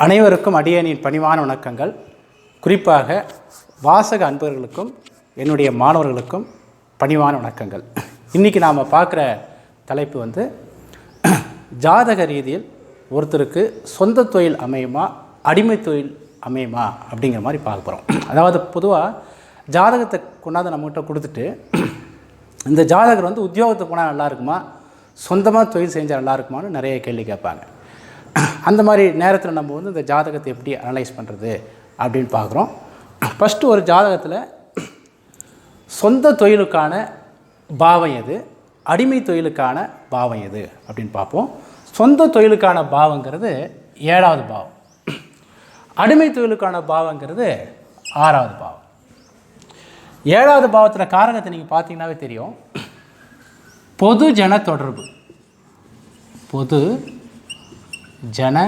அனைவருக்கும் அடியேனின் பணிவான வணக்கங்கள். குறிப்பாக வாசக அன்பர்களுக்கும் என்னுடைய மாணவர்களுக்கும் பணிவான வணக்கங்கள். இன்றைக்கி நாம் பார்க்குற தலைப்பு ஜாதக ரீதியில் ஒருத்தருக்கு சொந்த தொழில் அமையுமா அடிமை தொழில் அமையுமா அப்படிங்கிற மாதிரி பார்க்க போகிறோம். அதாவது பொதுவாக ஜாதகத்தை கொண்டாந்து நம்மகிட்ட கொடுத்துட்டு இந்த ஜாதகர் உத்தியோகத்தை போனால் நல்லா இருக்குமா, சொந்தமாக தொழில் செஞ்சால் நல்லா இருக்குமான்னு நிறைய கேள்வி கேட்பாங்க. அந்த மாதிரி நேரத்தில் நம்ம இந்த ஜாதகத்தை எப்படி அனலைஸ் பண்ணுறது அப்படின்னு பார்க்குறோம். ஃபஸ்ட்டு ஒரு ஜாதகத்தில் சொந்த தொழிலுக்கான பாவம் எது, அடிமை தொழிலுக்கான பாவம் எது அப்படின்னு பார்ப்போம். சொந்த தொழிலுக்கான பாவங்கிறது 7வது பாவம், அடிமை தொழிலுக்கான பாவங்கிறது 6வது பாவம். 7வது பாவத்தில் காரகத்தை நீங்கள் பார்த்தீங்கன்னாவே தெரியும். பொது ஜன தொடர்பு, பொது ஜன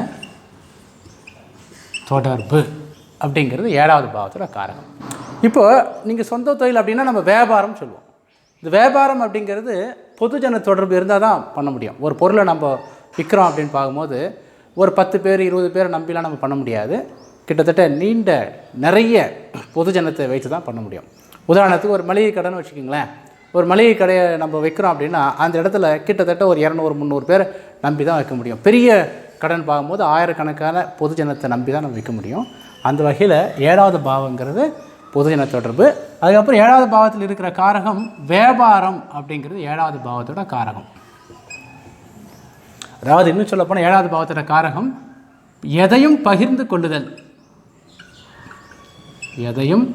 தொடர்பு அப்படிங்கிறது 7வது பாவத்தோட காரகம். இப்போது நீங்கள் சொந்த தொழில் அப்படின்னா நம்ம வியாபாரம் சொல்லுவோம். இந்த வியாபாரம் அப்படிங்கிறது பொதுஜன தொடர்பு இருந்தால் தான் பண்ண முடியும். ஒரு பொருளை நம்ம விற்கிறோம் அப்படின்னு பார்க்கும்போது ஒரு 10 பேர் 20 பேரை நம்பிலாம் நம்ம பண்ண முடியாது. கிட்டத்தட்ட நிறைய பொதுஜனத்தை வைத்து தான் பண்ண முடியும். உதாரணத்துக்கு ஒரு மளிகை கடைன்னு வச்சுக்கிங்களேன். ஒரு மளிகை கடையை நம்ம வைக்கிறோம் அப்படின்னா அந்த இடத்துல கிட்டத்தட்ட ஒரு 200-300 பேர் நம்பி தான் வைக்க முடியும். பெரிய கடன் பார்க்கும்போது ஆயிரக்கணக்கான பொதுஜனத்தை நம்பி தான் நம்ம வைக்க முடியும். அந்த வகையில் 7வது பாவங்கிறது பொதுஜன தொடர்பு. அதுக்கப்புறம் 7வது பாவத்தில் இருக்கிற காரகம் வியாபாரம் அப்படிங்கிறது 7வது பாவத்தோட காரகம். அதாவது இன்னும் சொல்லப்போனால் 7வது பாவத்தோட காரகம் எதையும் பகிர்ந்து கொள்ளுதல், எதையும்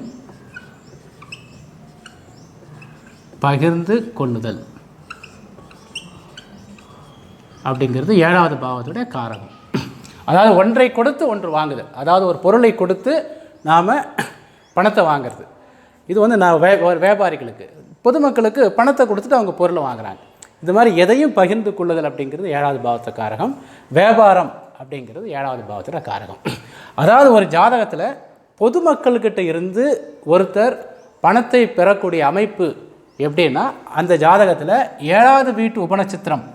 பகிர்ந்து கொள்ளுதல் அப்படிங்கிறது 7வது பாவத்துடைய காரகம். அதாவது ஒன்றை கொடுத்து ஒன்று வாங்குதல், அதாவது ஒரு பொருளை கொடுத்து நாம் பணத்தை வாங்கிறது. இது நான் வியாபாரிகளுக்கு, பொதுமக்களுக்கு பணத்தை கொடுத்துட்டு அவங்க பொருளை வாங்குகிறாங்க. இது மாதிரி எதையும் பகிர்ந்து கொள்ளுதல் அப்படிங்கிறது 7வது பாவத்தை காரகம். வியாபாரம் அப்படிங்கிறது 7வது பாவத்தோட காரகம். அதாவது ஒரு ஜாதகத்தில் பொதுமக்கள்கிட்ட இருந்து ஒருத்தர் பணத்தை பெறக்கூடிய அமைப்பு எப்படின்னா, அந்த ஜாதகத்தில் 7வது வீட்டு உபநட்சத்திரம்,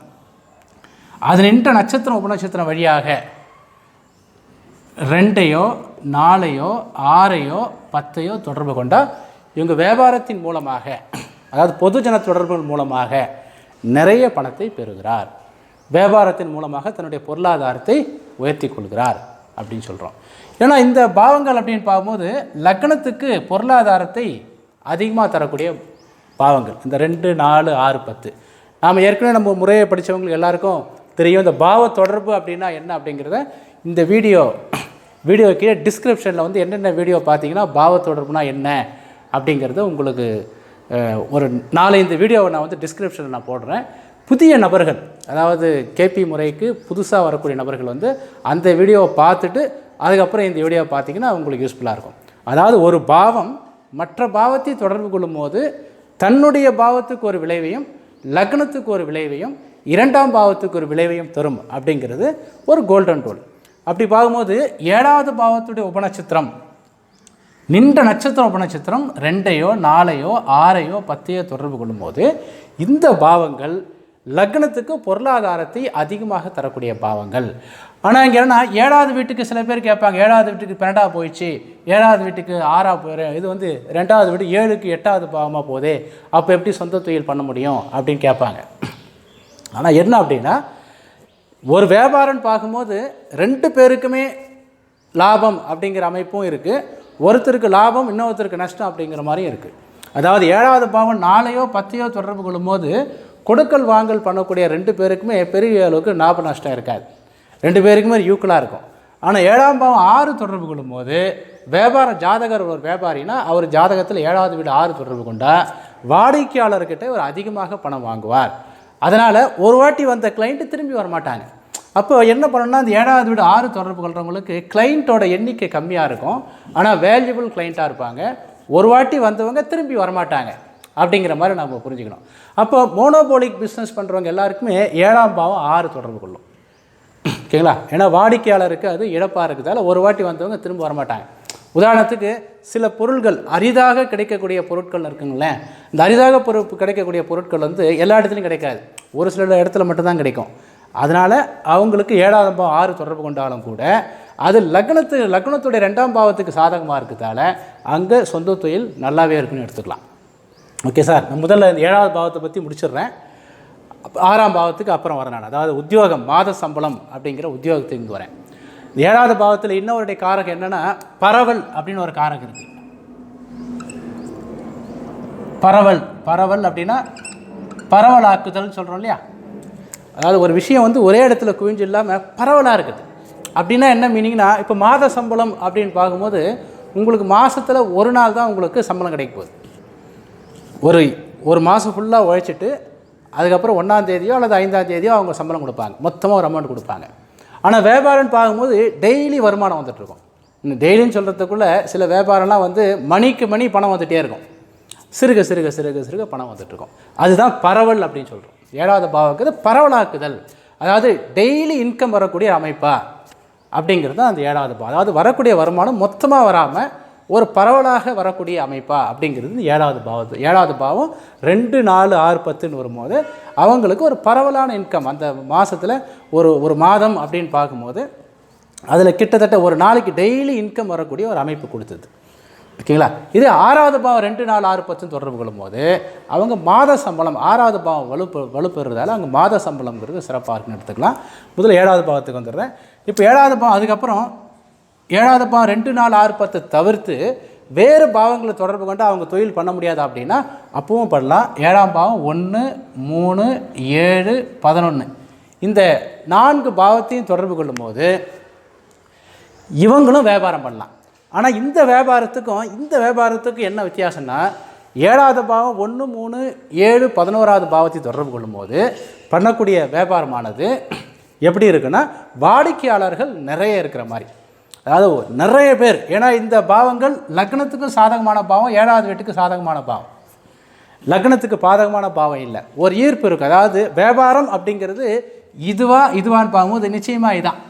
அது நின்ற நட்சத்திரம் உபநட்சத்திரம் வழியாக 2ஐயோ 4ஐயோ 6ஐயோ 10ஐயோ தொடர்பு கொண்டால் இவங்க வியாபாரத்தின் மூலமாக, அதாவது பொதுஜன தொடர்புகள் மூலமாக நிறைய பணத்தை பெறுகிறார். வியாபாரத்தின் மூலமாக தன்னுடைய பொருளாதாரத்தை உயர்த்தி கொள்கிறார் அப்படின்னு சொல்கிறோம். ஏன்னா இந்த பாவங்கள் அப்படின்னு பார்க்கும்போது லக்னத்துக்கு பொருளாதாரத்தை அதிகமாக தரக்கூடிய பாவங்கள் இந்த 2, 4, 6, 10. நாம் ஏற்கனவே நம்ம முறையை படித்தவங்களுக்கு எல்லாருக்கும் தெரியும். இந்த பாவ தொடர்பு அப்படின்னா என்ன அப்படிங்கிறத இந்த வீடியோ கீழே டிஸ்கிரிப்ஷனில் என்னென்ன வீடியோ பார்த்தீங்கன்னா பாவ தொடர்புனா என்ன அப்படிங்கிறது உங்களுக்கு ஒரு 4-5 வீடியோவை நான் டிஸ்கிரிப்ஷனில் நான் போடுறேன். புதிய நபர்கள், அதாவது கேபி முறைக்கு புதுசாக வரக்கூடிய நபர்கள் அந்த வீடியோவை பார்த்துட்டு அதுக்கப்புறம் இந்த வீடியோவை பார்த்தீங்கன்னா உங்களுக்கு யூஸ்ஃபுல்லாக இருக்கும். அதாவது ஒரு பாவம் மற்ற பாவத்தை தொடர்பு கொள்ளும் போது தன்னுடைய பாவத்துக்கு ஒரு விளைவையும் லக்னத்துக்கு ஒரு விளைவையும் 2ஆம் பாவத்துக்கு ஒரு விளைவையும் தரும் அப்படிங்கிறது ஒரு கோல்டன் ரூல். அப்படி பார்க்கும்போது 7வது பாவத்துடைய உபநட்சத்திரம் நின்ற நட்சத்திரம் உபநட்சத்திரம் 2ஐயோ 4ஐயோ 6ஐயோ 10ஐயோ தொடர்பு கொள்ளும்போது இந்த பாவங்கள் லக்னத்துக்கு பொருளாதாரத்தை அதிகமாக தரக்கூடிய பாவங்கள். ஆனால் இங்கே என்னன்னா 7வது வீட்டுக்கு சில பேர் கேட்பாங்க, 7வது வீட்டுக்கு 12ஆக போயிடுச்சு, 7வது வீட்டுக்கு 6ஆக போயிரு, இது 2வது வீடு 7க்கு 8வது பாவமாக போதே, அப்போ எப்படி சொந்த தொழில் பண்ண முடியும் அப்படின்னு கேட்பாங்க. ஆனால் என்ன அப்படின்னா, ஒரு வியாபாரம்னு பார்க்கும்போது 2 பேருக்குமே லாபம் அப்படிங்கிற அமைப்பும் இருக்குது. ஒருத்தருக்கு லாபம் இன்னொருத்தருக்கு நஷ்டம் அப்படிங்கிற மாதிரியும் இருக்குது. அதாவது 7வது பாவம் 4ஐயோ 10ஐயோ தொடர்பு கொள்ளும்போது கொடுக்கல் வாங்கல் பண்ணக்கூடிய 2 பேருக்குமே பெரிய அளவுக்கு லாப நஷ்டம் இருக்காது. 2 பேருக்குமே ஈக்குவலாக இருக்கும். ஆனால் 7ஆம் பாவம் 6 தொடர்பு கொள்ளும்போது வியாபாரம், ஜாதகர் ஒரு வியாபாரினா அவர் ஜாதகத்தில் 7வது வீடு 6 தொடர்பு கொண்டால் வாடிக்கையாளர்கிட்ட ஒரு அதிகமாக பணம் வாங்குவார். அதனால் ஒரு வாட்டி வந்த கிளைண்ட்டு திரும்பி வரமாட்டாங்க. அப்போ என்ன பண்ணணும்னா, அந்த 7வது வீடு 6 தொடர்பு கொள்கிறவங்களுக்கு கிளைண்ட்டோட எண்ணிக்கை கம்மியாக இருக்கும், ஆனால் வேல்யூபிள் கிளைண்ட்டாக இருப்பாங்க. ஒரு வாட்டி வந்தவங்க திரும்பி வரமாட்டாங்க அப்படிங்கிற மாதிரி நம்ம புரிஞ்சுக்கணும். அப்போ மோனோபோலிக் பிஸ்னஸ் பண்ணுறவங்க எல்லாருக்குமே 7ஆம் பாவம் 6 தொடர்பு கொள்ளும். ஓகேங்களா? ஏன்னா வாடிக்கையாளருக்கு அது இழப்பாக இருக்குதால ஒரு வாட்டி வந்தவங்க திரும்ப வரமாட்டாங்க. உதாரணத்துக்கு சில பொருட்கள் அரிதாக கிடைக்கக்கூடிய பொருட்கள் இருக்குங்களேன். இந்த அரிதாக கிடைக்கக்கூடிய பொருட்கள் எல்லா இடத்துலையும் கிடைக்காது, ஒரு சில இடத்துல மட்டும்தான் கிடைக்கும். அதனால் அவங்களுக்கு 7ஆம் பாவம் 6 தொடர்பு கொண்டாலும் கூட அது லக்னத்துடைய 2ஆம் பாவத்துக்கு சாதகமாக இருக்கிறதால அங்கே சொந்த தொழில் நல்லாவே இருக்குன்னு எடுத்துக்கலாம். ஓகே சார், நான் முதல்ல 7வது பாவத்தை பற்றி முடிச்சிடுறேன். 6ஆம் பாவத்துக்கு அப்புறம் வரேன் நான். அதாவது உத்தியோகம், மாத சம்பளம் அப்படிங்கிற உத்தியோகத்துக்கு வரேன். 7வது பாவத்தில் இன்னொருடைய காரகம் என்னென்னா பரவல் அப்படின்னு ஒரு காரகம் இருக்குது. பரவல் அப்படின்னா பரவலாக்குதல்னு சொல்கிறோம் இல்லையா? அதாவது ஒரு விஷயம் வந்து ஒரே இடத்துல குவிஞ்சு இல்லாமல் பரவலாக இருக்குது. அப்படின்னா என்ன மீனிங்னா, இப்போ மாத சம்பளம் அப்படின்னு பார்க்கும்போது உங்களுக்கு மாதத்தில் ஒரு நாள் தான் உங்களுக்கு சம்பளம் கிடைக்க போகுது. ஒரு மாதம் ஃபுல்லாக உழைச்சிட்டு அதுக்கப்புறம் 1ஆம் தேதியோ அல்லது 5ஆம் தேதியோ அவங்க சம்பளம் கொடுப்பாங்க, மொத்தமாக ஒரு அமௌண்ட் கொடுப்பாங்க. ஆனால் வியாபாரம்னு பார்க்கும்போது டெய்லி வருமானம் வந்துட்டுருக்கும். இன்னும் டெய்லின்னு சொல்கிறதுக்குள்ளே சில வியாபாரம்லாம் வந்து மணிக்கு மணி பணம் வந்துகிட்டே இருக்கும், சிறுக சிறுக சிறுக சிறுக பணம் வந்துட்டுருக்கும். அதுதான் பரவல் அப்படின்னு சொல்கிறோம். 7வது பாவத்துக்கு பரவலாக்குதல், அதாவது டெய்லி இன்கம் வரக்கூடிய அமைப்பா அப்படிங்கிறது தான் அந்த 7வது பாவம். அதாவது வரக்கூடிய வருமானம் மொத்தமாக வராமல் ஒரு பரவலாக வரக்கூடிய அமைப்பா அப்படிங்கிறது 7வது பாவத்து. 7வது பாவம் 2, 4, 6, 10ன்னு வரும்போது அவங்களுக்கு ஒரு பரவலான இன்கம் அந்த மாதத்தில் ஒரு மாதம் அப்படின்னு பார்க்கும்போது அதில் கிட்டத்தட்ட ஒரு நாளைக்கு டெய்லி இன்கம் வரக்கூடிய ஒரு அமைப்பு கொடுத்தது. ஓகேங்களா? இது 6வது பாவம் 2, 4, 6, 10 தொடர்பு கொள்ளும்போது அவங்க மாத சம்பளம் 6வது பாவம் வலுப்பெறுறதால அங்கே மாத சம்பளம்ங்கிறது சிறப்பாக இருக்குன்னு எடுத்துக்கலாம். முதல்ல 7வது பாவத்துக்கு வந்துடுறேன். இப்போ 7வது பாவம், அதுக்கப்புறம் 7வது பாவம் 2, 4, 6, 10 தவிர்த்து வேறு பாவங்களை தொடர்பு கொண்டு அவங்க தொழில் பண்ண முடியாது அப்படின்னா அப்பவும் பண்ணலாம். 7ஆம் பாவம் 1, 3, 7, 11 இந்த 4 பாவத்தையும் தொடர்பு கொள்ளும்போது இவங்களும் வியாபாரம் பண்ணலாம். ஆனால் இந்த வியாபாரத்துக்கும் என்ன வித்தியாசம்னா, 7வது பாவம் 1, 3, 7, 11வது பாவத்தை தொடர்பு கொள்ளும்போது பண்ணக்கூடிய வியாபாரமானது எப்படி இருக்குன்னா வாடிக்கையாளர்கள் நிறைய இருக்கிற மாதிரி. அதாவது நிறைய பேர், ஏன்னா இந்த பாவங்கள் லக்னத்துக்கும் சாதகமான பாவம், 7வது வீட்டுக்கு சாதகமான பாவம், லக்னத்துக்கு பாதகமான பாவம் இல்லை, ஒரு ஈர்ப்பு இருக்குது. அதாவது வியாபாரம் அப்படிங்கிறது இதுவான்னு பார்க்கும்போது நிச்சயமாக இதான்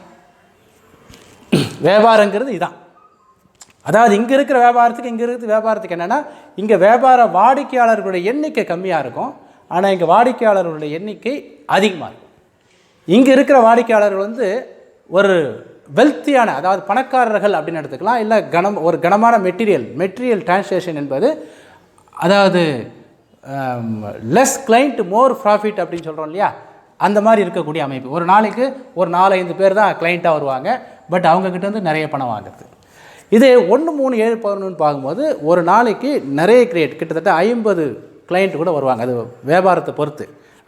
வியாபாரங்கிறது இதான். அதாவது இங்கே இருக்கிற வியாபாரத்துக்கு என்னென்னா, இங்கே வியாபார வாடிக்கையாளர்களுடைய எண்ணிக்கை கம்மியாக இருக்கும், ஆனால் இங்கே வாடிக்கையாளர்களுடைய எண்ணிக்கை அதிகமாக இருக்கும். இங்கே இருக்கிற வாடிக்கையாளர்கள் வந்து ஒரு வெல்த்தியான, அதாவது பணக்காரர்கள் அப்படின்னு எடுத்துக்கலாம். இல்லை ஒரு கனமான மெட்டீரியல் டிரான்ஸ்லேஷன் என்பது, அதாவது லெஸ் கிளைண்ட் மோர் ப்ராஃபிட் அப்படின்னு சொல்கிறோம் இல்லையா, அந்த மாதிரி இருக்கக்கூடிய அமைப்பு. ஒரு நாளைக்கு ஒரு 4-5 பேர் தான் கிளைண்ட்டாக வருவாங்க, பட் அவங்கக்கிட்ட வந்து நிறைய பணம் வாங்குறது. இதே 1, 3, 7, 11 பார்க்கும்போது ஒரு நாளைக்கு நிறைய கிட்டத்தட்ட 50 கிளைண்ட் கூட வருவாங்க. அது வியாபாரத்தை பொறுத்து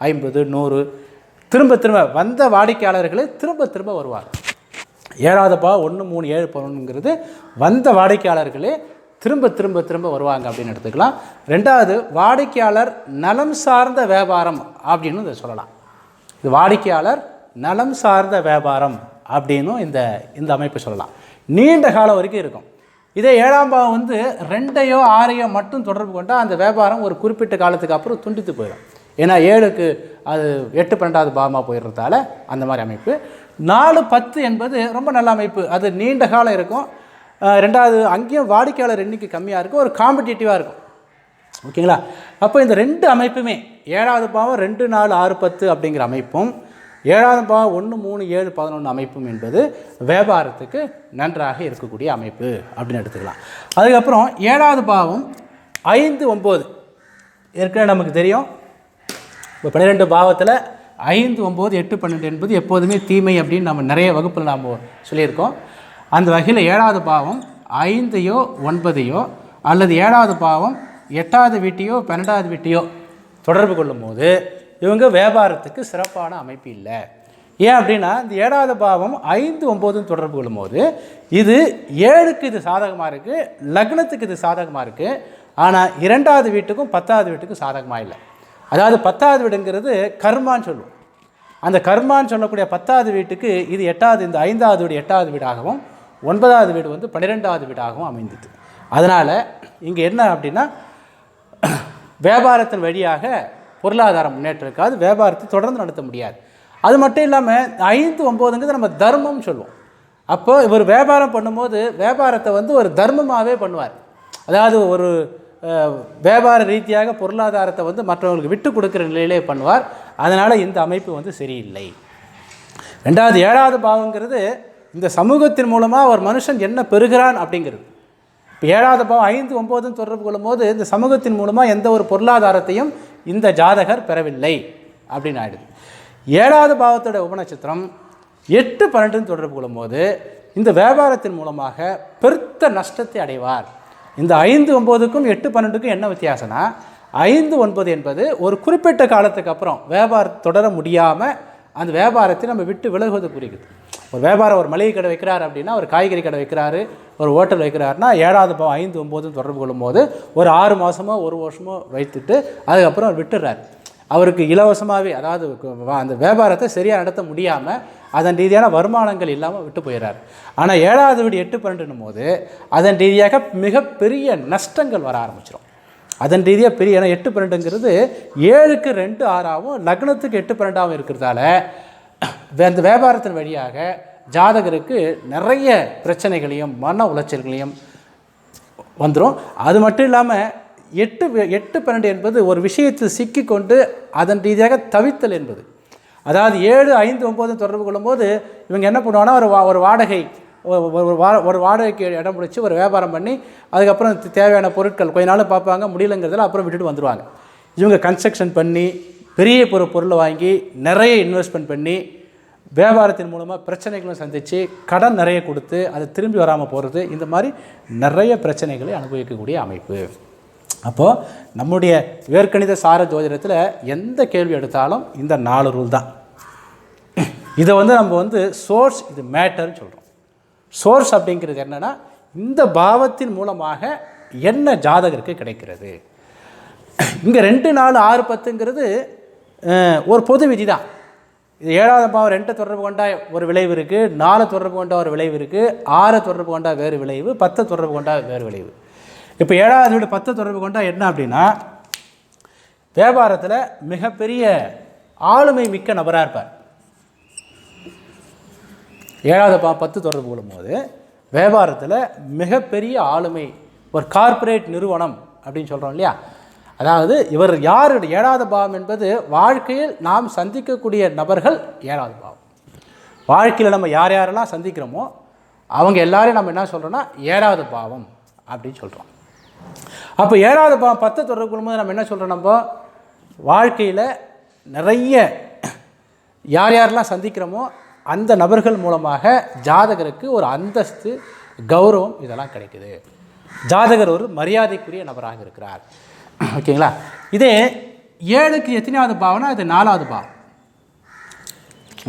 50, 100 திரும்ப வந்த வாடிக்கையாளர்களே திரும்ப வருவாங்க. 7வது பாவம் 1, 3, 7, 11ங்கிறது வந்த வாடிக்கையாளர்களே திரும்ப வருவாங்க அப்படின்னு எடுத்துக்கலாம். 2வது வாடிக்கையாளர் நலம் சார்ந்த வியாபாரம் அப்படின்னு இதை சொல்லலாம். இது வாடிக்கையாளர் நலம் சார்ந்த வியாபாரம் அப்படின்னும் இந்த அமைப்பு சொல்லலாம். நீண்ட காலம் வரைக்கும் இருக்கும். இதே 7ஆம் பாவம் வந்து 2யோ 6யோ மட்டும் தொடர்பு கொண்டால் அந்த வியாபாரம் ஒரு குறிப்பிட்ட காலத்துக்கு அப்புறம் துண்டித்து போயிடும். ஏன்னா 7க்கு அது 8, 12வது பாவமாக போயிடுறதால அந்த மாதிரி அமைப்பு. 4, 10 என்பது ரொம்ப நல்ல அமைப்பு, அது நீண்ட காலம் இருக்கும். 2வது அங்கேயும் வாடிக்கையாளர் எண்ணிக்கை கம்மியாக இருக்கும், ஒரு காம்படிட்டிவாக இருக்கும். ஓகேங்களா? அப்போ இந்த 2 அமைப்புமே 7வது பாவம் 2, 4, 6, 10 அப்படிங்கிற அமைப்பும் 7வது பாவம் 1, 3, 7, 11 அமைப்பும் என்பது வியாபாரத்துக்கு நன்றாக இருக்கக்கூடிய அமைப்பு அப்படின்னு எடுத்துக்கலாம். அதுக்கப்புறம் 7வது பாவம் 5, 9 ஏற்கனவே நமக்கு தெரியும். இப்போ 12 பாவத்தில் 5, 9, 8, 12 என்பது எப்போதுமே தீமை அப்படின்னு நம்ம நிறைய வகுப்பில் நாம் சொல்லியிருக்கோம். அந்த வகையில் 7வது பாவம் 5யோ 9யோ அல்லது 7வது பாவம் 8வது வீட்டையோ 12வது வீட்டையோ தொடர்பு கொள்ளும்போது இவங்க வியாபாரத்துக்கு சிறப்பான அமைப்பு இல்லை. ஏன் அப்படின்னா, இந்த 7வது பாவம் 5, 9 தொடர்பு கொள்ளும்போது இது 7க்கு இது சாதகமாக இருக்குது, லக்னத்துக்கு இது சாதகமாக இருக்குது. ஆனால் 2வது வீட்டுக்கும் 10வது வீட்டுக்கும் சாதகமாக இல்லை. அதாவது 10வது வீடுங்கிறது கர்மான்னு சொல்லுவோம். அந்த கர்மான்னு சொல்லக்கூடிய 10வது வீட்டுக்கு இது 8வது, இந்த 5வது வீடு 8வது வீடாகவும் 9வது வீடு வந்து 12வது வீடாகவும் அமைந்தது. அதனால் இங்கே என்ன அப்படின்னா, வியாபாரத்தின் வழியாக பொருளாதார முன்னேற்றம் இருக்காது, வியாபாரத்தை தொடர்ந்து நடத்த முடியாது. அது மட்டும் இல்லாமல் 5, 9ங்கிறது நம்ம தர்மம்னு சொல்லுவோம். அப்போ இவர் வியாபாரம் பண்ணும்போது வியாபாரத்தை வந்து ஒரு தர்மமாகவே பண்ணுவார். அதாவது ஒரு வியாபார ரீதியாக பொருளாதாரத்தை வந்து மற்றவங்களுக்கு விட்டு கொடுக்குற நிலையிலே பண்ணுவார். அதனால் இந்த அமைப்பு வந்து சரியில்லை. 2வது 7வது பாவங்கிறது இந்த சமூகத்தின் மூலமாக ஒரு மனுஷன் என்ன பெறுகிறான் அப்படிங்கிறது. இப்போ 7வது பாவம் 5, 9 தொடர்பு கொள்ளும்போது இந்த சமூகத்தின் மூலமாக எந்த ஒரு பொருளாதாரத்தையும் இந்த ஜாதகர் பெறவில்லை அப்படின்னு ஆயிடுது. 7வது பாவத்தோட உபநட்சத்திரம் 8, 12 தொடர்பு கொள்ளும்போது இந்த வியாபாரத்தின் மூலமாக பெருத்த நஷ்டத்தை அடைவார். இந்த 5, 9க்கும் 8, 12க்கும் என்ன வித்தியாசம்னா 5, 9 என்பது ஒரு குறிப்பிட்ட காலத்துக்கு அப்புறம் வியாபாரம் தொடர முடியாமல் அந்த வியாபாரத்தை நம்ம விட்டு விலகுவது குறிக்குது. ஒரு வியாபாரம் ஒரு மளிகை கடை வைக்கிறார் அப்படின்னா, ஒரு காய்கறி கடை வைக்கிறாரு, ஒரு ஹோட்டல் வைக்கிறாருன்னா 7வது பாவம் 5, 9 தொடர்பு கொள்ளும்போது ஒரு 6 மாதமோ 1 வருஷமோ வைத்துட்டு அதுக்கப்புறம் அவர் விட்டுடுறாரு. அவருக்கு இலவசமாகவே, அதாவது அந்த வியாபாரத்தை சரியாக நடத்த முடியாமல் அதன் ரீதியான வருமானங்கள் இல்லாமல் விட்டு போயிடுறாரு. ஆனால் 7வது வீடு 8, 12ன்னும் போது அதன் ரீதியாக மிகப்பெரிய நஷ்டங்கள் வர ஆரம்பிச்சிடும். அதன் ரீதியாக பெரிய, ஏன்னா 8, 12ங்கிறது 7க்கு 2, 6ஆகவும் லக்னத்துக்கு 8, 12ஆகவும் இருக்கிறதால அந்த வியாபாரத்தின் வழியாக ஜாதகருக்கு நிறைய பிரச்சனைகளையும் மன உளைச்சல்களையும் வந்துடும். அது மட்டும் இல்லாமல் 8, 12 என்பது ஒரு விஷயத்தில் சிக்கிக்கொண்டு அதன் ரீதியாக தவித்தல் என்பது. அதாவது 7, 5, 9 தொடர்பு கொள்ளும்போது இவங்க என்ன பண்ணுவாங்கன்னா ஒரு வாடகைக்கு இடம் பிடிச்சி ஒரு வியாபாரம் பண்ணி அதுக்கப்புறம் தேவையான பொருட்கள் கொஞ்ச நாள் பார்ப்பாங்க, முடியலைங்கிறதுல அப்புறம் விட்டுட்டு வந்துடுவாங்க. இவங்க கன்ஸ்ட்ரக்ஷன் பண்ணி பெரிய பொருளை வாங்கி நிறைய இன்வெஸ்ட்மெண்ட் பண்ணி வியாபாரத்தின் மூலமாக பிரச்சனைகளும் சந்தித்து கடன் நிறைய கொடுத்து அது திரும்பி வராமல் போகிறது, இந்த மாதிரி நிறைய பிரச்சனைகளை அனுபவிக்கக்கூடிய அமைப்பு. அப்போது நம்முடைய வேர்க்கணித சார ஜோதிடத்தில் எந்த கேள்வி எடுத்தாலும் இந்த 4 ரூல் தான். இதை நம்ம சோர்ஸ், இது மேட்டர்னு சொல்கிறோம். சோர்ஸ் அப்படிங்கிறது என்னென்னா இந்த பாவத்தின் மூலமாக என்ன ஜாதகருக்கு கிடைக்கிறது. இங்கே 2, 4, 6, 10ங்கிறது ஒரு பொது விதி தான். இது 7வது பாவம் 2 தொடர்பு கொண்டா ஒரு விளைவு இருக்குது, 4 தொடர்பு கொண்டா ஒரு விளைவு இருக்குது, 6 தொடர்பு கொண்டா வேறு விளைவு, 10 தொடர்பு கொண்டா வேறு விளைவு. இப்போ 7வது வீடு 10 தொடர்பு கொண்டா என்ன அப்படின்னா வியாபாரத்தில் மிகப்பெரிய ஆளுமை மிக்க நபராக இருப்பார். 7வது பாவம் 10 தொடர்பு கொள்ளும்போது வியாபாரத்தில் மிகப்பெரிய ஆளுமை, ஒரு கார்ப்பரேட் நிறுவனம் அப்படின்னு சொல்கிறோம் இல்லையா. அதாவது இவர் யார்? 7வது பாவம் என்பது வாழ்க்கையில் நாம் சந்திக்கக்கூடிய நபர்கள் 7வது பாவம். வாழ்க்கையில் நம்ம யார் யாரெல்லாம் சந்திக்கிறோமோ அவங்க எல்லாரையும் நம்ம என்ன சொல்கிறோன்னா 7வது பாவம் அப்படின்னு சொல்கிறோம். அப்போ 7வது பாவம் 10 தொடர்பு கொள்ளும்போது நம்ம என்ன சொல்கிறோம், நம்ம வாழ்க்கையில் நிறைய யார் யாரெல்லாம் சந்திக்கிறோமோ அந்த நபர்கள் மூலமாக ஜாதகருக்கு ஒரு அந்தஸ்து, கௌரவம் இதெல்லாம் கிடைக்குது. ஜாதகர் ஒரு மரியாதைக்குரிய நபராக இருக்கிறார். ஓகேங்களா. இதே 7க்கு எத்தனாவது பாவம்னா இது 4வது பாவம்.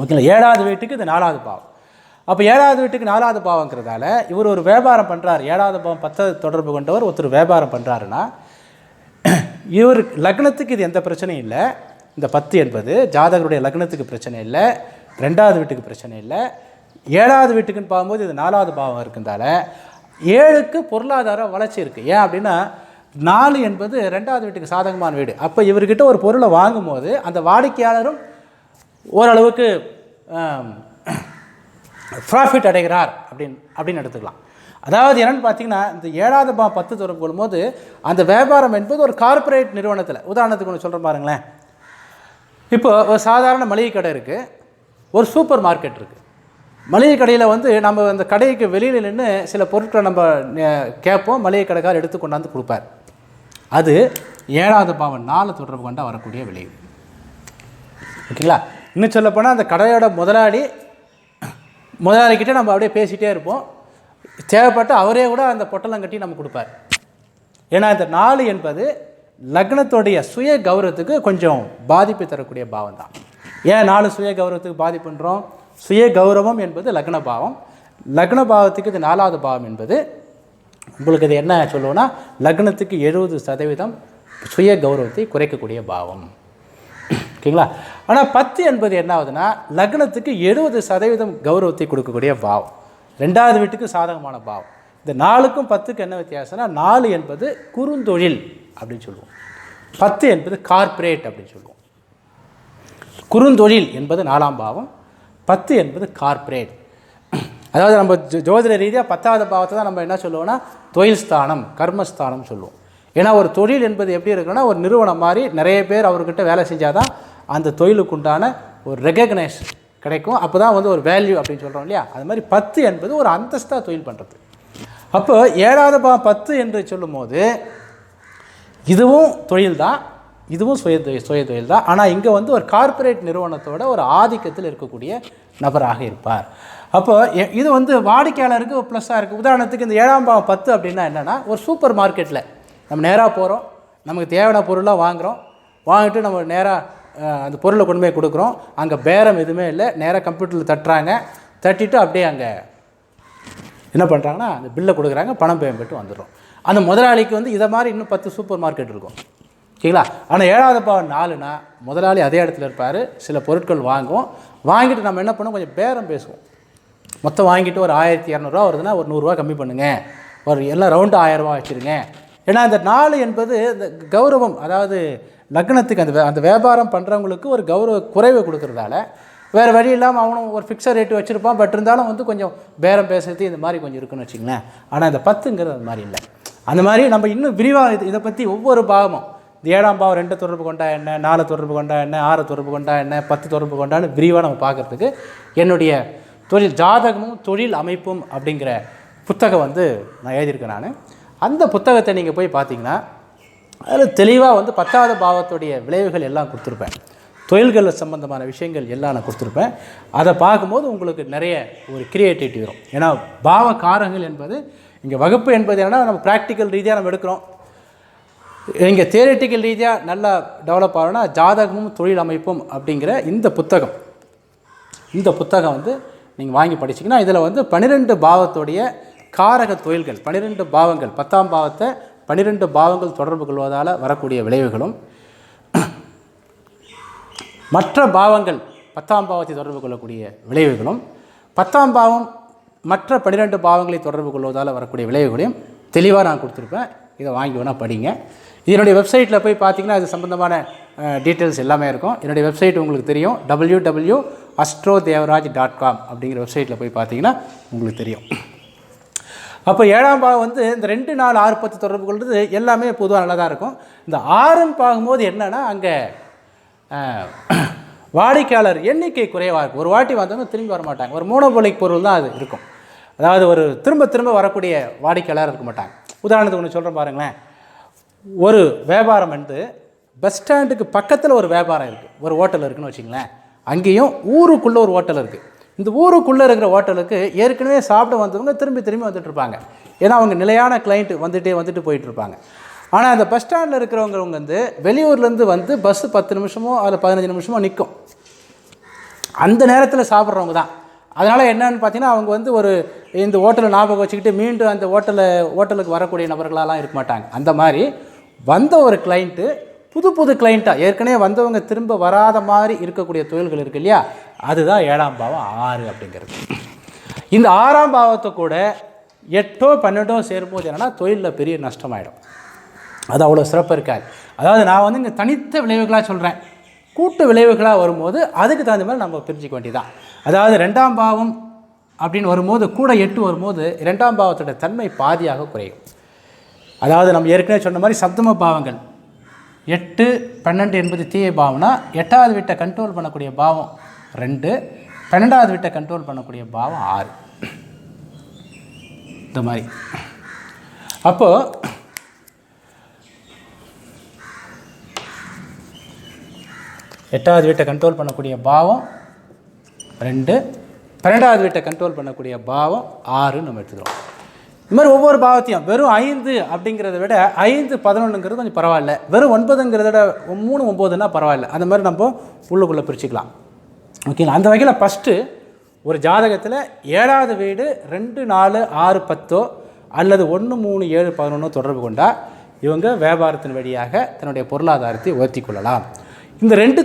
ஓகேங்களா. 7வது வீட்டுக்கு இது 4வது பாவம். அப்போ 7வது வீட்டுக்கு 4வது பாவங்கிறதால இவர் ஒரு வியாபாரம் பண்ணுறார். 7வது பாவம் 10 தொடர்பு கொண்டவர் ஒருத்தர் வியாபாரம் பண்ணுறாருன்னா இவர் லக்னத்துக்கு இது எந்த பிரச்சனையும் இல்லை. இந்த 10 என்பது ஜாதகருடைய லக்னத்துக்கு பிரச்சனை இல்லை, 2வது வீட்டுக்கு பிரச்சனை இல்லை. 7வது வீட்டுக்குன்னு பார்க்கும்போது இது 4வது பாவம் இருக்கிறதால 7க்கு பொருளாதார வளர்ச்சி இருக்குது. ஏன் அப்படின்னா 4 என்பது 2வது வீட்டுக்கு சாதகமான வீடு. அப்போ இவர்கிட்ட ஒரு பொருளை வாங்கும்போது அந்த வாடிக்கையாளரும் ஓரளவுக்கு ப்ராஃபிட் அடைகிறார் அப்படின்னு எடுத்துக்கலாம். அதாவது என்னென்னு பார்த்தீங்கன்னா இந்த 7வது பாவம் 10 தொடர்பு கொள்ளும்போது அந்த வியாபாரம் என்பது ஒரு கார்ப்பரேட் நிறுவனத்தில், உதாரணத்துக்கு ஒன்று சொல்கிறேன் பாருங்களேன். இப்போ ஒரு சாதாரண மளிகை கடை இருக்குது, ஒரு சூப்பர் மார்க்கெட் இருக்குது. மளிகை கடையில் நம்ம அந்த கடைக்கு வெளியில் நின்று சில பொருட்களை நம்ம கேட்போம், மளிகை கடைக்காரர் எடுத்து கொண்டாந்து கொடுப்பார். அது 7வது பாவம் 4 தொடர்பு கொண்டா வரக்கூடிய விளைவு. ஓகேங்களா. இன்னும் சொல்லப்போனால் அந்த கடையோட முதலாளிக்கிட்டே நம்ம அப்படியே பேசிகிட்டே இருப்போம். தேவைப்பட்ட அவரே கூட அந்த பொட்டலம் கட்டி நம்ம கொடுப்பார். ஏன்னா இந்த 4 என்பது லக்னத்துடைய சுய கௌரவத்துக்கு கொஞ்சம் பாதிப்பு தரக்கூடிய பாவம் தான். ஏன் 4 சுய கௌரவத்துக்கு பாதிப்புன்றோம்? சுய கௌரவம் என்பது லக்ன பாவம். லக்ன பாவத்துக்கு இது 4வது பாவம் என்பது உங்களுக்கு இது என்ன சொல்லுவோன்னா லக்னத்துக்கு 70% சுய கௌரவத்தை குறைக்கக்கூடிய பாவம். ஓகேங்களா. ஆனால் 10 என்பது என்ன ஆகுதுன்னா லக்னத்துக்கு 70% கௌரவத்தை கொடுக்கக்கூடிய பாவம், 2வது வீட்டுக்கு சாதகமான பாவம். இந்த 4க்கும் 10க்கும் என்ன வித்தியாசம்னா 4 என்பது குறுந்தொழில் அப்படின்னு சொல்லுவோம், 10 என்பது கார்ப்பரேட் அப்படின்னு சொல்லுவோம். குறுந்தொழில் என்பது 4ஆம் பாவம், 10 என்பது கார்ப்பரேட். அதாவது நம்ம ஜோதிட ரீதியாக 10வது பாவத்தை தான் நம்ம என்ன சொல்லுவோம்னா தொழில் ஸ்தானம், கர்மஸ்தானம் சொல்லுவோம். ஏன்னா ஒரு தொழில் என்பது எப்படி இருக்குன்னா ஒரு நிறுவனம் மாதிரி நிறைய பேர் அவர்கிட்ட வேலை செஞ்சால் தான் அந்த தொழிலுக்கு உண்டான ஒரு ரெகக்னைஸ் கிடைக்கும். அப்போ தான் வந்து ஒரு வேல்யூ அப்படின்னு சொல்கிறோம் இல்லையா, அது மாதிரி 10 என்பது ஒரு அந்தஸ்தாக தொழில் பண்ணுறது. அப்போ 7வது பாவம் 10 என்று சொல்லும் போது இதுவும் தொழில் தான், இதுவும் சுய தொழில் தான். ஆனால் இங்கே வந்து ஒரு கார்ப்பரேட் நிறுவனத்தோட ஒரு ஆதிக்கத்தில் இருக்கக்கூடிய நபராக இருப்பார். அப்போ இது வந்து வாடிக்கையாளருக்கு ப்ளஸ்ஸாக இருக்குது. உதாரணத்துக்கு இந்த 7ஆம் பாவம் 10 அப்படின்னா என்னென்னா, ஒரு சூப்பர் மார்க்கெட்டில் நம்ம நேராக போகிறோம், நமக்கு தேவையான பொருளாக வாங்கிட்டு நம்ம நேராக அந்த பொருளை கொண்டு போய் கொடுக்குறோம். அங்கே பேரம் எதுவுமே இல்லை, நேராக கம்ப்யூட்டரில் தட்டிட்டு அப்படியே அங்கே என்ன பண்ணுறாங்கன்னா அந்த பில்லை கொடுக்குறாங்க, பணம் பேமெண்ட் வந்துடும். அந்த முதலாளிக்கு வந்து இதை மாதிரி இன்னும் 10 சூப்பர் மார்க்கெட் இருக்கும், சரிங்களா. ஆனால் 7வது பாவம் 4னா முதலாளி அதே இடத்துல இருப்பார், சில பொருட்கள் வாங்கிட்டு நம்ம என்ன பண்ணுவோம், கொஞ்சம் பேரம் பேசுவோம். மொத்தம் வாங்கிட்டு ஒரு 1200 வருதுன்னா ஒரு 100 கம்மி பண்ணுங்கள், ஒரு எல்லாம் ரவுண்டு 1000 வச்சுருங்க. ஏன்னா இந்த 4 என்பது இந்த கௌரவம், அதாவது லக்னத்துக்கு அந்த வியாபாரம் பண்ணுறவங்களுக்கு ஒரு கௌரவ குறைவை கொடுக்குறதால வேறு வழி இல்லாமல் அவனும் ஒரு ஃபிக்ஸட் ரேட்டு வச்சுருப்பான். பட் இருந்தாலும் வந்து கொஞ்சம் பேரம் பேசுறது இந்த மாதிரி கொஞ்சம் இருக்குன்னு வச்சுங்களேன். ஆனால் இந்த 10ங்கிறது அது மாதிரி இல்லை. அந்த மாதிரி நம்ம இன்னும் விரிவாக இதை பற்றி ஒவ்வொரு பாகமும், இந்த 7ஆம் பாவம் 2 தொடர்பு கொண்டா என்ன, 4 தொடர்பு கொண்டா என்ன, 6 தொடர்பு கொண்டா என்ன, 10 தொடர்பு கொண்டான்னு விரிவாக நம்ம பார்க்குறதுக்கு என்னுடைய தொழில் ஜாதகமும் தொழில் அமைப்பும் அப்படிங்கிற புத்தகம் வந்து நான் எழுதியிருக்கேன். அந்த புத்தகத்தை நீங்கள் போய் பார்த்தீங்கன்னா அதில் தெளிவாக வந்து 10வது பாவத்துடைய விளைவுகள் எல்லாம் கொடுத்துருப்பேன், தொழில்கள் சம்பந்தமான விஷயங்கள் எல்லாம் நான் கொடுத்துருப்பேன். அதை பார்க்கும்போது உங்களுக்கு நிறைய ஒரு கிரியேட்டிவிட்டி வரும். ஏன்னா பாவ காரங்கள் என்பது இங்கே வகுப்பு என்பது என்னென்னா நம்ம ப்ராக்டிக்கல் ரீதியாக நம்ம எடுக்கிறோம். இங்கே தியரிட்டிக்கல் ரீதியாக நல்லா டெவலப் ஆகணும்னா ஜாதகமும் தொழில் அமைப்பும் அப்படிங்கிற இந்த புத்தகம் வந்து நீங்கள் வாங்கி படிச்சிங்கன்னா இதில் வந்து 12 பாவத்துடைய காரக தொழில்கள், 12 பாவங்கள், 10ஆம் பாவத்தை 12 பாவங்கள் தொடர்பு கொள்வதால் வரக்கூடிய விளைவுகளும், மற்ற பாவங்கள் 10ஆம் பாவத்தை தொடர்பு கொள்ளக்கூடிய விளைவுகளும், 10ஆம் பாவம் மற்ற 12 பாவங்களை தொடர்பு கொள்வதால் வரக்கூடிய விளைவுகளையும் தெளிவாக நான் கொடுத்துருப்பேன். இதை வாங்கி வேணால் படிங்க. என்னுடைய வெப்சைட்டில் போய் பார்த்தீங்கன்னா இது சம்மந்தமான டீட்டெயில்ஸ் எல்லாமே இருக்கும். என்னுடைய வெப்சைட் உங்களுக்கு தெரியும், www.astrodevaraj.com அப்படிங்கிற வெப்சைட்டில் போய் பார்த்தீங்கன்னா உங்களுக்கு தெரியும். அப்போ 7ஆம் பாவம் வந்து இந்த 2, 4, 6, 10 தொடர்பு கொள்வது எல்லாமே பொதுவாக நல்லா தான் இருக்கும். இந்த 6ம் பார்க்கும்போது என்னென்னா அங்கே வாடிக்கையாளர் எண்ணிக்கை குறைவாக இருக்கும். ஒரு வாட்டி வந்தவங்க திரும்பி வர மாட்டாங்க. ஒரு மோனோபோலிக் பொருள் தான் அது இருக்கும். அதாவது ஒரு திரும்ப வரக்கூடிய வாடிக்கையாளர் இருக்க மாட்டாங்க. உதாரணத்துக்கு ஒன்று சொல்கிறேன் பாருங்களேன். ஒரு வியாபாரம் வந்து பஸ் ஸ்டாண்டுக்கு பக்கத்தில் ஒரு வியாபாரம் இருக்குது, ஒரு ஹோட்டல் இருக்குதுன்னு வச்சுங்களேன். அங்கேயும் ஊருக்குள்ளே ஒரு ஹோட்டல் இருக்குது. இந்த ஊருக்குள்ளே இருக்கிற ஹோட்டலுக்கு ஏற்கனவே சாப்பிட வந்தவங்க திரும்பி வந்துட்டுருப்பாங்க. ஏன்னா அவங்க நிலையான கிளைண்ட்டு வந்துட்டு போயிட்டுருப்பாங்க. ஆனால் அந்த பஸ் ஸ்டாண்டில் இருக்கிறவங்க வந்து வெளியூர்லேருந்து வந்து பஸ்ஸு 10 நிமிஷமோ அதில் 15 நிமிஷமோ நிற்கும். அந்த நேரத்தில் சாப்பிட்றவங்க தான். அதனால் என்னன்னு பார்த்தீங்கன்னா அவங்க வந்து ஒரு இந்த ஹோட்டலை ஞாபகம் வச்சுக்கிட்டு மீண்டும் அந்த ஹோட்டலுக்கு வரக்கூடிய நபர்களாலாம் இருக்க மாட்டாங்க. அந்த மாதிரி வந்த ஒரு கிளைண்ட்டு புது கிளைண்ட்டாக ஏற்கனவே வந்தவங்க திரும்ப வராத மாதிரி இருக்கக்கூடிய தொழில்கள் இருக்குது இல்லையா, அதுதான் 7ஆம் பாவம் 6 அப்படிங்கிறது. இந்த 6ஆம் பாவத்தை கூட 8ஓ 12ஓ சேரும்போது என்னென்னா தொழிலில் பெரிய நஷ்டமாயிடும். அது அவ்வளோ சிறப்பு இருக்காது. அதாவது நான் வந்து இங்கே தனித்த விளைவுகளாக சொல்கிறேன். கூட்டு விளைவுகளாக வரும்போது அதுக்கு தகுந்த மாதிரி நம்ம பிரிஞ்சிக்க வேண்டியதான். அதாவது 2ஆம் பாவம் அப்படின்னு வரும்போது கூட 8 வரும்போது 2ஆம் பாவத்தோட தன்மை பாதியாக குறையும். அதாவது நம்ம ஏற்கனவே சொன்ன மாதிரி சப்தம பாவங்கள் 8, 12 என்பது தீய பாவம்னா 8வது வீட்டை கண்ட்ரோல் பண்ணக்கூடிய பாவம் 2, 12வது வீட்டை கண்ட்ரோல் பண்ணக்கூடிய பாவம் 6. இந்த மாதிரி அப்போது 8வது வீட்டை கண்ட்ரோல் பண்ணக்கூடிய பாவம் 2, 12வது வீட்டை கண்ட்ரோல் பண்ணக்கூடிய பாவம் 6 நம்ம எடுத்துக்கிறோம். இது மாதிரி ஒவ்வொரு பாவத்தையும் வெறும் 5 அப்படிங்கிறத விட 5, 11ங்கிறது கொஞ்சம் பரவாயில்ல, வெறும் 9ங்கிறத விட 3, 9னா பரவாயில்ல. அந்த மாதிரி நம்ம உள்ளுக்குள்ளே பிரிச்சுக்கலாம். ஓகேங்களா. அந்த வகையில் ஃபஸ்ட்டு ஒரு ஜாதகத்தில் 7வது வீடு 2, 4, 6, 10 அல்லது 1, 3, 7, 11 தொடர்பு கொண்டால் இவங்க வியாபாரத்தின் வழியாக தன்னுடைய பொருளாதாரத்தை உயர்த்தி கொள்ளலாம். இந்த 2